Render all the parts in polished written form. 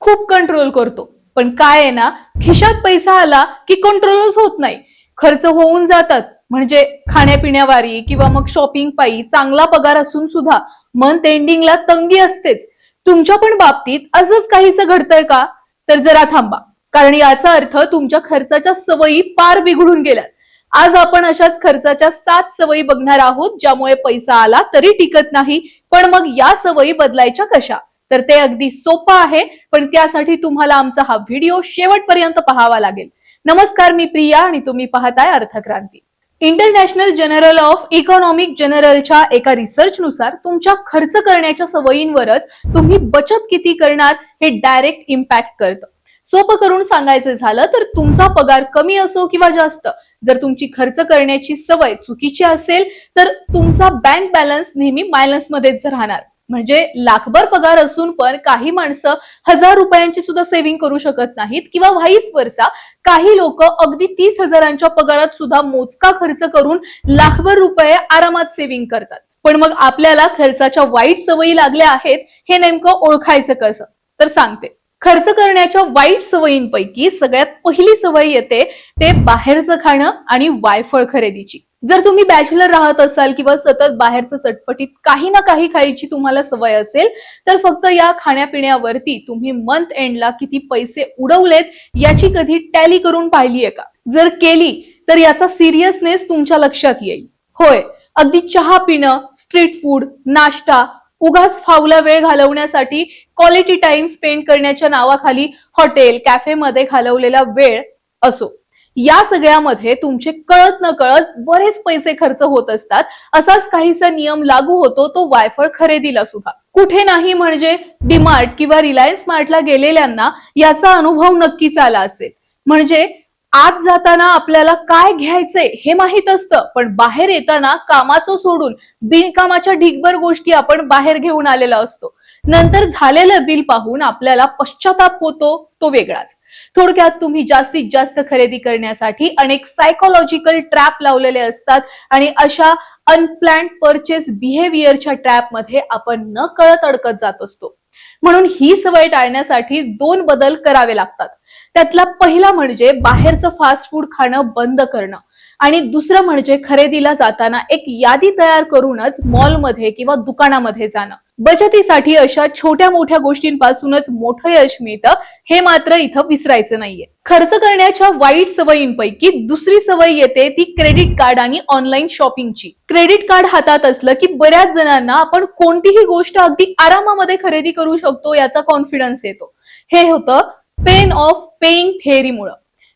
खूप कंट्रोल करतो, पण काय आहे ना, खिशात पैसा आला की कंट्रोलच होत नाही. खर्च होऊन जातात, म्हणजे खाण्यापिण्यावारी किंवा मग शॉपिंग पायी चांगला पगार असून सुद्धा मंथ एंडिंगला तंगी असतेच. तुमच्या पण बाबतीत असंच काहीसं घडतंय का? तर जरा थांबा, कारण याचा अर्थ तुमच्या खर्चाच्या सवयी पार बिघडून गेल्यात. आज आपण अशाच खर्चाच्या 7 सवयी बघणार आहोत, ज्यामुळे पैसा आला तरी टिकत नाही. पण मग या सवयी बदलायच्या कशा? तर ते अगदी सोपं आहे, पण त्यासाठी तुम्हाला आमचा हा व्हिडिओ शेवटपर्यंत पाहावा लागेल. नमस्कार, मी प्रिया आणि तुम्ही पाहताय अर्थक्रांती. इंटरनॅशनल जर्नल ऑफ इकॉनॉमिक जनरलच्या एका रिसर्चनुसार तुमच्या खर्च करण्याच्या सवयींवरच तुम्ही बचत किती करणार हे डायरेक्ट इम्पॅक्ट करतं. सोपं करून सांगायचं झालं तर तुमचा पगार कमी असो किंवा जास्त, जर तुमची खर्च करण्याची सवय चुकीची असेल तर तुमचा बँक बॅलन्स नेहमी मायनस मध्येच राहणार. म्हणजे लाखभर पगार असून पण काही माणसं 1000 रुपयांची सुद्धा सेव्हिंग करू शकत नाहीत, किंवा व्हाईस वर्सा काही लोक अगदी 30,000च्या पगारात सुद्धा मोजका खर्च करून लाखभर रुपये आरामात सेव्हिंग करतात. पण मग आपल्याला खर्चाच्या वाईट सवयी लागल्या आहेत हे नेमकं ओळखायचं कसं? तर सांगते. खर्च करण्याच्या वाईट सवयींपैकी सगळ्यात पहिली सवय येते ते बाहेरचं खाणं आणि वायफळ खरेदीची. जर तुम्ही बॅचलर राहत असाल किंवा सतत बाहेरचं चटपटीत काही ना काही खायची तुम्हाला सवय असेल, तर फक्त या खाण्यापिण्यावरती तुम्ही मंथ एंडला किती पैसे उडवलेत याची कधी टॅली करून पाहिलीये का? जर केली तर याचा सिरियसनेस तुमच्या लक्षात येईल. होय, अगदी चहा पिणं, स्ट्रीट फूड, नाश्ता, उगाच फावला वेळ घालवण्यासाठी क्वालिटी टाइम स्पेंड करण्याच्या नावाखाली हॉटेल, कॅफेमध्ये घालवलेला वेळ असो, या सगळ्यामध्ये तुमचे कळत न कळत बरेच पैसे खर्च होत असतात. असाच काहीसा नियम लागू होतो तो वायफळ खरेदीला सुद्धा. कुठे नाही म्हणजे डीमार्ट किंवा रिलायन्स मार्टला गेलेल्यांना याचा अनुभव नक्कीच आला असेल. म्हणजे आत जाताना आपल्याला काय घ्यायचंय हे माहित असतं, पण बाहेर येताना कामाचं सोडून बिनकामाच्या ढिगभर गोष्टी आपण बाहेर घेऊन आलेला असतो. नंतर झालेलं बिल पाहून आपल्याला पश्चाताप होतो, तो वेगळाच. थोडक्यात तुम्ही जास्तीत जास्त खरेदी करण्यासाठी अनेक सायकोलॉजिकल ट्रॅप लावलेले असतात, आणि अशा अनप्लॅन्ड परचेस बिहेवियरच्या ट्रॅप मध्ये आपण न कळत अडकत जात असतो. म्हणून ही सवय टाळण्यासाठी 2 बदल करावे लागतात. त्यातला पहिला म्हणजे बाहेरचं फास्ट फूड खाणं बंद करणं, आणि दुसरं म्हणजे खरेदीला जाताना एक यादी तयार करूनच मॉलमध्ये किंवा दुकानामध्ये जाणं. बचतीसाठी अशा छोट्या मोठ्या गोष्टींपासूनच मोठं यश मिळतं, हे मात्र इथं विसरायचं नाहीये. खर्च करण्याच्या वाईट सवयींपैकी दुसरी सवय येते ती क्रेडिट कार्ड आणि ऑनलाईन शॉपिंगची. क्रेडिट कार्ड हातात असलं की बऱ्याच जणांना आपण कोणतीही गोष्ट अगदी आरामामध्ये खरेदी करू शकतो याचा कॉन्फिडन्स येतो. हे होतं पेन ऑफ पेइंग थेअरीमुळे.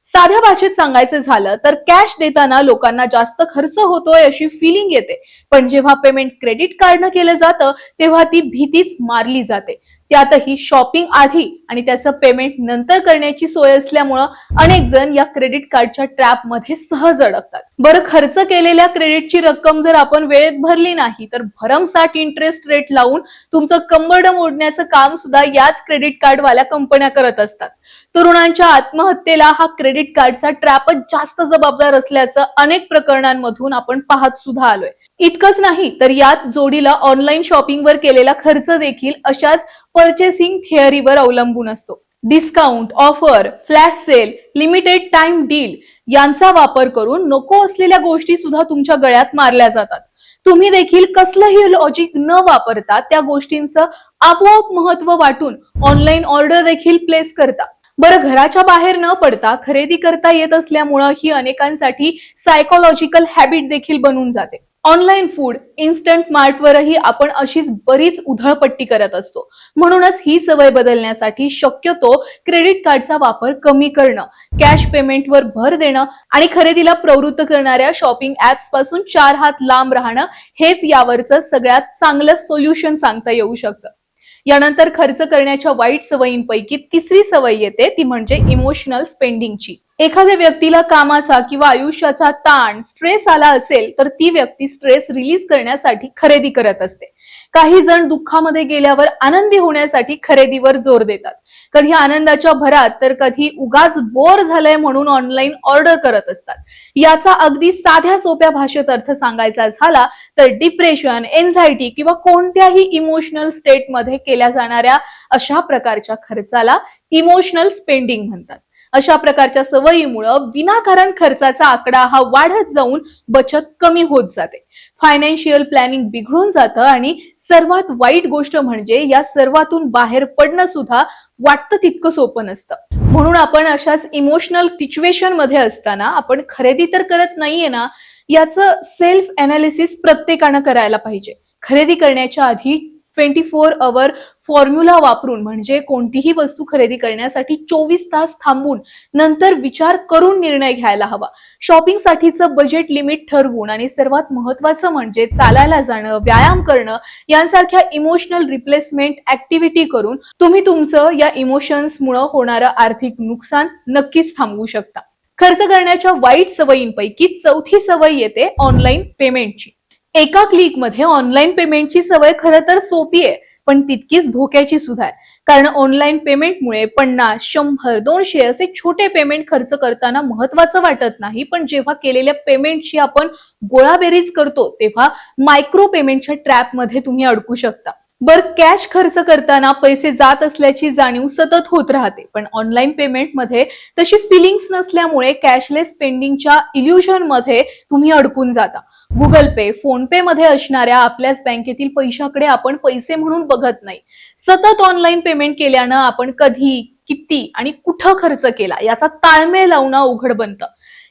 साध्या भाषेत सांगायचं झालं तर कॅश देताना लोकांना जास्त खर्च होतोय अशी फिलिंग येते, पण जेव्हा पेमेंट क्रेडिट कार्डनं केलं जातं तेव्हा ती भीतीच मारली जाते. त्यातही शॉपिंग आधी आणि त्याचं पेमेंट नंतर करण्याची सोय असल्यामुळं अनेक जण या क्रेडिट कार्डच्या ट्रॅप मध्ये सहज अडकतात. बरं, खर्च केलेल्या क्रेडिटची रक्कम जर आपण वेळेत भरली नाही तर भरमसाठ इंटरेस्ट रेट लावून तुमचं कंबरडं मोडण्याचं काम सुद्धा याच क्रेडिट कार्ड वाल्या कंपन्या करत असतात. तरुणांच्या आत्महत्येला हा क्रेडिट कार्डचा ट्रॅपच जास्त जबाबदार असल्याचं अनेक प्रकरणांमधून आपण पाहत सुद्धा आलोय. इतकंच नाही तर यात जोडीला ऑनलाईन शॉपिंगवर केलेला खर्च देखील अशाच पर्चेसिंग थिअरीवर अवलंबून असतो. Discount, offer, flash sale, limited time deal यांचा वापर करून नको असलेल्या गोष्टी सुद्धा तुमच्या गळ्यात मारल्या जातात. तुम्ही देखील कसलंही लॉजिक न वापरता त्या गोष्टींचं आपोआप महत्व वाटून ऑनलाईन ऑर्डर देखील प्लेस करता. बरं, घराच्या बाहेर न पडता खरेदी करता येत असल्यामुळं ही अनेकांसाठी सायकोलॉजिकल हॅबिट देखील बनून जाते. ऑनलाईन फूड, इन्स्टंट मार्टवरही आपण अशीच बरीच उधळपट्टी करत असतो. म्हणूनच ही सवय बदलण्यासाठी शक्यतो क्रेडिट कार्डचा वापर कमी करणं, कॅश पेमेंटवर भर देणं आणि खरेदीला प्रवृत्त करणाऱ्या शॉपिंग ऍप्स पासून 4 हात लांब राहणं हेच यावरचं सगळ्यात चांगलं सोल्युशन सांगता येऊ शकतं. यानंतर खर्च करण्याच्या वाईट सवयींपैकी तिसरी सवय येते ती म्हणजे इमोशनल स्पेंडिंगची. एखाद्या व्यक्तीला कामाचा किंवा आयुष्याचा ताण, स्ट्रेस आला असेल तर ती व्यक्ती स्ट्रेस रिलीज करण्यासाठी खरेदी करत असते. काही जण दुःखामध्ये गेल्यावर आनंदी होण्यासाठी खरेदीवर जोर देतात. कधी आनंदाच्या भरात तर कधी उगाच बोर झालंय म्हणून ऑनलाईन ऑर्डर करत असतात. याचा अगदी साध्या सोप्या भाषेत अर्थ सांगायचा झाला तर डिप्रेशन, एन्झायटी किंवा कोणत्याही इमोशनल स्टेट मध्ये केल्या जाणाऱ्या अशा प्रकारच्या खर्चाला इमोशनल स्पेंडिंग म्हणतात. अशा प्रकारच्या सवयीमुळे विनाकारण खर्चाचा आकडा हा वाढत जाऊन बचत कमी होत जाते. फायनान्शियल प्लॅनिंग बिघडून जातं आणि सर्वात वाईट गोष्ट म्हणजे या सर्वातून बाहेर पडणं सुद्धा वाटतं तितकं सोपं नसतं. म्हणून आपण अशाच इमोशनल सिच्युएशन मध्ये असताना आपण खरेदी तर करत नाहीये ना, याचं सेल्फ अनालिसिस प्रत्येकानं करायला पाहिजे. खरेदी करण्याच्या आधी 24 अवर फॉर्म्युला वापरून म्हणजे कोणतीही वस्तू खरेदी करण्यासाठी 24 तास थांबून नंतर विचार करून निर्णय घ्यायला हवा. शॉपिंग साठीचं बजेट लिमिट ठरवून आणि सर्वात महत्त्वाचं म्हणजे चालायला जाणं, व्यायाम करणं यांसारख्या इमोशनल रिप्लेसमेंट ऍक्टिव्हिटी करून तुम्ही तुमचं या इमोशन्समुळे होणारं आर्थिक नुकसान नक्कीच थांबवू शकता. खर्च करण्याच्या वाईट सवयींपैकी चौथी सवय येते ऑनलाईन पेमेंटची. एका क्लिक मध्ये ऑनलाईन पेमेंटची सवय खरं तर सोपी आहे, पण तितकीच धोक्याची सुद्धा आहे. कारण ऑनलाईन पेमेंटमुळे 50, 100, 200 असे छोटे पेमेंट खर्च करताना महत्वाचं वाटत नाही, पण जेव्हा केलेल्या पेमेंटची आपण गोळाबेरीज करतो तेव्हा मायक्रो पेमेंटच्या ट्रॅप मध्ये तुम्ही अडकू शकता. कॅश खर्च करताना पैसे जात असल्याची जाणीव सतत होत राहते, पण ऑनलाईन पेमेंट मध्ये तशी फिलिंग्स नसल्यामुळे कॅशलेस स्पेंडिंगच्या इल्युजन मध्ये तुम्ही अडकून जाता. गुगल पे, फोन पे मध्ये असणाऱ्या आपल्याच बँकेतील पैशाकडे आपण पैसे म्हणून बघत नाही. सतत ऑनलाईन पेमेंट केल्यानं आपण कधी, किती आणि कुठं खर्च केला याचा ताळमेळ लावणं अवघड बनतं.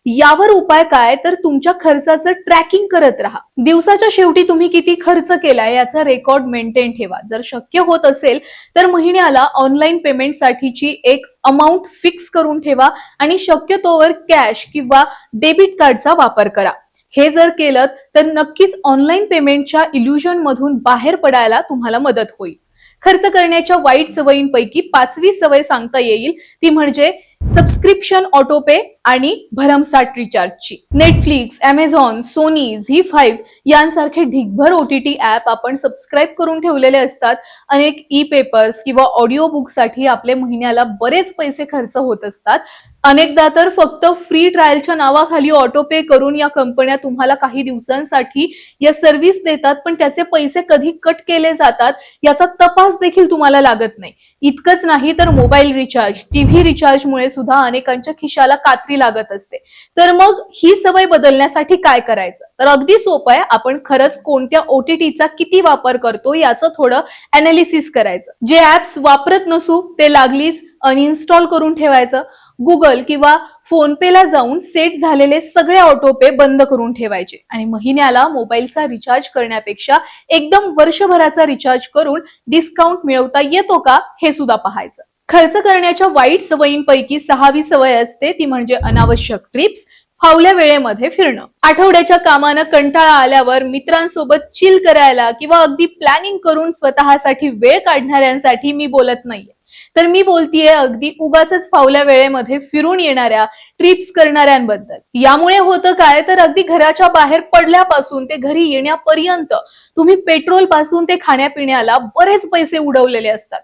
यावर उपाय काय तर तुमच्या खर्चाचं ट्रॅकिंग करत राहा. दिवसाच्या शेवटी तुम्ही किती खर्च केलाय याचा रेकॉर्ड मेंटेन ठेवा. जर शक्य होत असेल तर महिन्याला ऑनलाईन पेमेंट साठीची एक अमाउंट फिक्स करून ठेवा आणि शक्यतोवर कॅश किंवा डेबिट कार्डचा वापर करा. हे जर केलं तर नक्कीच ऑनलाईन पेमेंटच्या इल्युजन मधून बाहेर पडायला तुम्हाला मदत होईल. खर्च करण्याच्या वाईट सवयींपैकी 5वी सवय सांगता येईल ती म्हणजे सबस्क्रिप्शन ऑटोपे आणि भरमसाठ रिचार्जची. नेटफ्लिक्स, अमेझॉन, सोनी, झी5 यांसारखे ढिगभर OTT ऍप आपण सबस्क्राईब करून ठेवलेले असतात. अनेक ई पेपर्स किंवा ऑडिओ बुक साठी आपले महिन्याला बरेच पैसे खर्च होत असतात. अनेकदा तर फक्त फ्री ट्रायलच्या नावाखाली ऑटोपे करून या कंपन्या तुम्हाला काही दिवसांसाठी या सर्व्हिस देतात, पण त्याचे पैसे कधी कट केले जातात याचा तपास देखील तुम्हाला लागत नाही. इतकंच नाही तर मोबाईल रिचार्ज, टीव्ही रिचार्जमुळे सुद्धा अनेकांच्या खिशाला कात्री लागत असते. तर मग ही सवय बदलण्यासाठी काय करायचं तर अगदी सोपं आहे. आपण खरंच कोणत्या OTTचा किती वापर करतो याचं थोडं अनालिसिस करायचं. जे ऍप्स वापरत नसू ते लागलीच अनइन्स्टॉल करून ठेवायचं. गुगल किंवा फोन पे ला जाऊन सेट झालेले सगळे ऑटोपे बंद करून ठेवायचे आणि महिन्याला मोबाईलचा रिचार्ज करण्यापेक्षा एकदम वर्षभराचा रिचार्ज करून डिस्काउंट मिळवता येतो का हे सुद्धा पाहायचं. खर्च करण्याच्या वाईट सवयींपैकी 6वी सवय असते ती म्हणजे अनावश्यक ट्रिप्स, फावल्या वेळेमध्ये फिरणं. आठवड्याच्या कामानं कंटाळा आल्यावर मित्रांसोबत चिल करायला किंवा अगदी प्लॅनिंग करून स्वतःसाठी वेळ काढणाऱ्यांसाठी मी बोलत नाहीये, तर मी बोलतीये अगदी उगाचच फावल्या वेळेमध्ये फिरून येणाऱ्या, ट्रिप्स करणाऱ्यांबद्दल. यामुळे होतं काय तर अगदी घराच्या बाहेर पडल्यापासून ते घरी येण्यापर्यंत तुम्ही पेट्रोल पासून ते खाण्यापिण्याला बरेच पैसे उडवलेले असतात.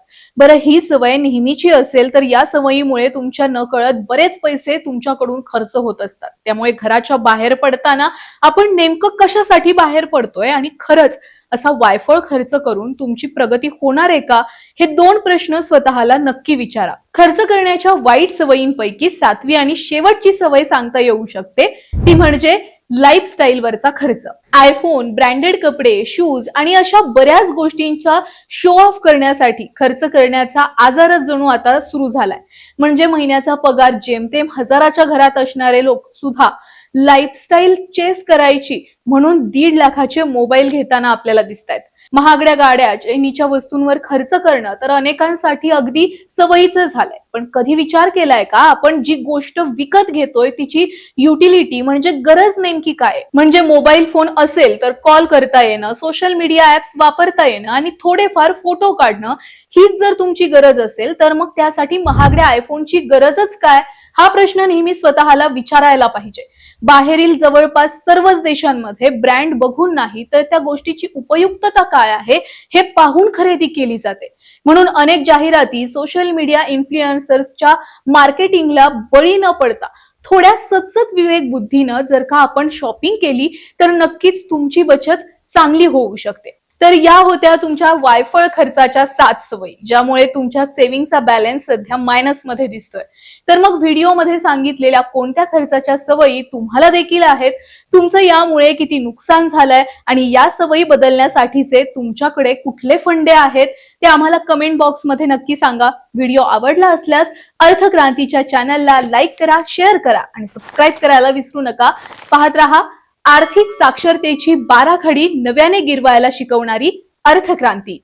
ही सवय नेहमीची असेल तर या सवयीमुळे तुमच्या नकळत बरेच पैसे तुमच्याकडून खर्च होत असतात. त्यामुळे घराच्या बाहेर पडताना आपण नेमकं कशासाठी बाहेर पडतोय आणि खरंच असा वायफळ खर्च करून तुमची प्रगती होणार आहे का हे 2 प्रश्न स्वतःला नक्की विचारा. खर्च करण्याच्या वाईट सवयींपैकी 7वी आणि शेवटची सवय सांगता येऊ शकते ती म्हणजे लाईफस्टाईल वरचा खर्च. आयफोन, ब्रँडेड कपडे, शूज आणि अशा बऱ्याच गोष्टींचा शो ऑफ करण्यासाठी खर्च करण्याचा आजारच जणू आता सुरू झालाय. म्हणजे महिन्याचा पगार जेमतेम 1000च्या घरात असणारे लोक सुद्धा लाईफस्टाईल चेस करायची म्हणून 1.5 लाखाचे मोबाईल घेताना आपल्याला दिसतायत. महागड्या गाड्या, चैनीच्या वस्तूंवर खर्च करणं तर अनेकांसाठी अगदी सवयीचं झालंय. पण कधी विचार केलाय का आपण जी गोष्ट विकत घेतोय तिची युटिलिटी म्हणजे गरज नेमकी काय? म्हणजे मोबाईल फोन असेल तर कॉल करता येणं, सोशल मीडिया ऍप्स वापरता येणं आणि थोडेफार फोटो काढणं, हीच जर तुमची गरज असेल तर मग त्यासाठी महागड्या आयफोनची गरजच काय? हा प्रश्न नेहमी स्वतःला विचारायला पाहिजे. बाहेरील जवळपास सर्वच देशांमध्ये ब्रँड बघून नाही तर त्या गोष्टीची उपयुक्तता काय आहे हे पाहून खरेदी केली जाते. म्हणून अनेक जाहिराती सोशल मीडिया इन्फ्लुएन्सर्सच्या मार्केटिंगला बळी न पडता थोड्या सतसत विवेक बुद्धीनं जर का आपण शॉपिंग केली तर नक्कीच तुमची बचत चांगली होऊ शकते. तर या होत्या तुमच्या वायफळ खर्चाच्या 7 सवयी, ज्यामुळे तुमच्या सेव्हिंगचा बॅलन्स सध्या मायनस मध्ये दिसतोय. तर मग व्हिडिओमध्ये सांगितलेल्या कोणत्या खर्चाच्या सवयी तुम्हाला देखील आहेत, तुमचं यामुळे किती नुकसान झालंय आणि या सवयी बदलण्यासाठीचे तुमच्याकडे कुठले फंडे आहेत ते आम्हाला कमेंट बॉक्समध्ये नक्की सांगा. व्हिडिओ आवडला असल्यास अर्थक्रांतीच्या चॅनलला लाईक करा, शेअर करा आणि सबस्क्राईब करायला विसरू नका. पाहत रहा आर्थिक साक्षरतेची 12 खडी नव्याने गिरवायला शिकवणारी अर्थक्रांती.